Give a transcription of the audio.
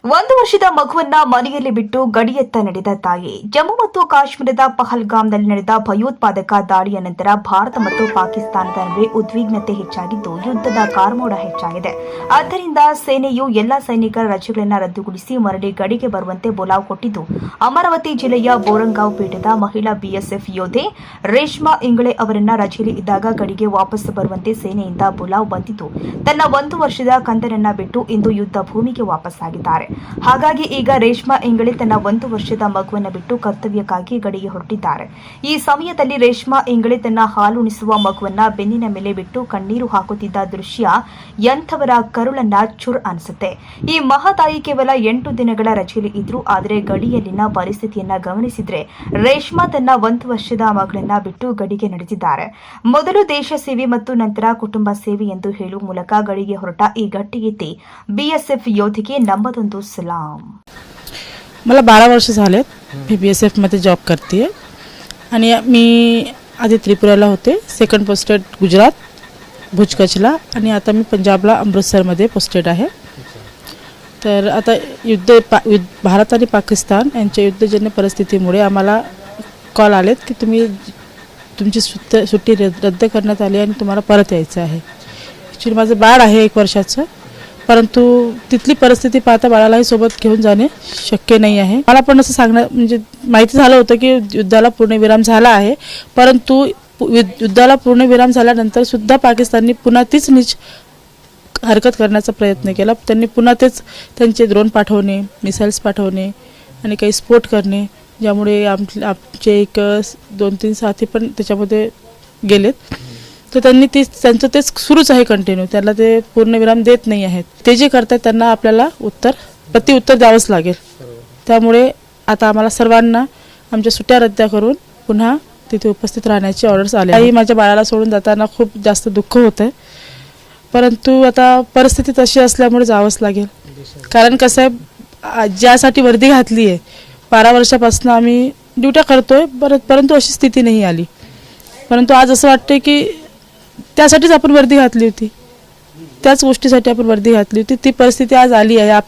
ಒಂದು ವರ್ಷದ ಮಗುವನ್ನ ಮನೆಯಲ್ಲಿ ಬಿಟ್ಟು ಗಡಿಯತ್ತ ನಡೆದ ತಾಯಿ. ಜಮ್ಮು ಮತ್ತು ಕಾಶ್ಮೀರದ ಪಹಲ್ಗಾಮ್ನಲ್ಲಿ ನಡೆದ ಭಯೋತ್ಪಾದಕ ದಾಳಿಯ ನಂತರ ಭಾರತ ಮತ್ತು ಪಾಕಿಸ್ತಾನದ ನಡುವೆ ಉದ್ವಿಗ್ನತೆ ಹೆಚ್ಚಾಗಿದ್ದು ಯುದ್ಧದ ಕಾರ್ಮೋಡ ಹೆಚ್ಚಾಗಿದೆ. ಆದ್ದರಿಂದ ಸೇನೆಯು ಎಲ್ಲಾ ಸೈನಿಕರ ರಜೆಗಳನ್ನು ರದ್ದುಗೊಳಿಸಿ ಮರಳಿ ಗಡಿಗೆ ಬರುವಂತೆ ಬುಲಾವ್ ಕೊಟ್ಟಿದ್ದು, ಅಮರಾವತಿ ಜಿಲ್ಲೆಯ ಬೋರಂಗಾಂವ್ ಪೀಠದ ಮಹಿಳಾ ಬಿಎಸ್ಎಫ್ ಯೋಧೆ ರೇಷ್ಮಾ ಇಂಗಳೆ ಅವರನ್ನ ರಜೆಯಲ್ಲಿ ಇದ್ದಾಗ ಗಡಿಗೆ ವಾಪಸ್ ಬರುವಂತೆ ಸೇನೆಯಿಂದ ಬುಲಾವ್ ಬಂದಿದ್ದು, ತನ್ನ 1 ವರ್ಷದ ಕಂದನನ್ನ ಬಿಟ್ಟು ಇಂದು ಯುದ್ಧ ಭೂಮಿಗೆ ವಾಪಸ್ಸಾಗಿದ್ದಾರೆ. ಹಾಗಾಗಿ ಈಗ ರೇಷ್ಮಾ ಇಂಗಳೆ ತನ್ನ 1 ವರ್ಷದ ಮಗುವನ್ನು ಬಿಟ್ಟು ಕರ್ತವ್ಯಕ್ಕಾಗಿ ಗಡಿಗೆ ಹೊರಟಿದ್ದಾರೆ. ಈ ಸಮಯದಲ್ಲಿ ರೇಷ್ಮಾ ಇಂಗಳೆ ತನ್ನ ಹಾಲುಣಿಸುವ ಮಗುವನ್ನ ಬೆನ್ನಿನ ಮೇಲೆ ಬಿಟ್ಟು ಕಣ್ಣೀರು ಹಾಕುತ್ತಿದ್ದ ದೃಶ್ಯ ಎಂಥವರ ಕರುಳನ್ನ ಚುರ್ ಅನಿಸುತ್ತೆ. ಈ ಮಹಾತಾಯಿ ಕೇವಲ 8 ದಿನಗಳ ರಜೆಯಲ್ಲಿ ಇದ್ರು. ಆದರೆ ಗಡಿಯಲ್ಲಿನ ಪರಿಸ್ಥಿತಿಯನ್ನ ಗಮನಿಸಿದ್ರೆ ರೇಷ್ಮಾ ತನ್ನ 1 ವರ್ಷದ ಮಗಳನ್ನ ಬಿಟ್ಟು ಗಡಿಗೆ ನಡೆದಿದ್ದಾರೆ. ಮೊದಲು ದೇಶ ಸೇವೆ ಮತ್ತು ನಂತರ ಕುಟುಂಬ ಸೇವೆ ಎಂದು ಹೇಳುವ ಮೂಲಕ ಗಡಿಗೆ ಹೊರಟ ಈ ಗಟ್ಟಿಗೆತ್ತಿ बीएसएफ योधेಗೆ नंबरदೊಂದು सलाम. मला 12 वर्ष झालेत. मी BSF मध्ये जॉब करते आणि मी आधी त्रिपुराला होते, सेकंड पोस्टेड गुजरात भुज कचला आणि आता मी पंजाबला अमृतसरमध्ये पोस्टेड आहे. तर आता भारत आणि पाकिस्तान यांच्या युद्धजन्य परिस्थितीमुळे आम्हाला कॉल आलेत की तुमची सुट्टी रद्द करण्यात आली आणि तुम्हाला परत यायचं आहे. ॲक्च्युली माझं बाळ आहे 1 वर्षाचं, परंतु तिथली परिस्थिती पाहता बाळालाही सोबत घेऊन जाणे शक्य नाही आहे. मला पण असं सांगणं म्हणजे माहिती झालं होतं की युद्धाला पूर्णविराम झाला आहे, परंतु युद्धाला पूर्णविराम झाल्यानंतर सुद्धा पाकिस्तानने पुन्हा तीच नीच हरकत करण्याचा प्रयत्न केला. त्यांनी पुन्हा तेच त्यांचे ड्रोन पाठवणे, मिसाईल्स पाठवणे आणि काही स्फोट करणे, ज्यामुळे आमचे एक 2-3 साथी पण त्याच्यामध्ये गेलेत. तर त्यांनी त्यांचं तेच सुरूच आहे कंटिन्यू. त्याला ते पूर्णविराम देत नाही आहेत. ते जे करतात त्यांना आपल्याला प्रत्युत्तर द्यावंच लागेल. त्यामुळे आता आम्हाला सर्वांना आमच्या सुट्ट्या रद्द करून पुन्हा तिथे उपस्थित राहण्याची ऑर्डर्स आले. आई माझ्या बाळाला सोडून जाताना खूप जास्त दुःख होतं आहे, परंतु आता परिस्थिती तशी असल्यामुळे जावंच लागेल. कारण कसं आहे, ज्यासाठी वर्दी घातली आहे 12 वर्षापासून आम्ही ड्युट्या करतोय, परंतु अशी स्थिती नाही आली. परंतु आज असं वाटतं की त्यासाठीच आपण वर्दी घातली होती, त्याच गोष्टीसाठी आपण वर्दी घातली होती. ती परिस्थिती आज आली आहे.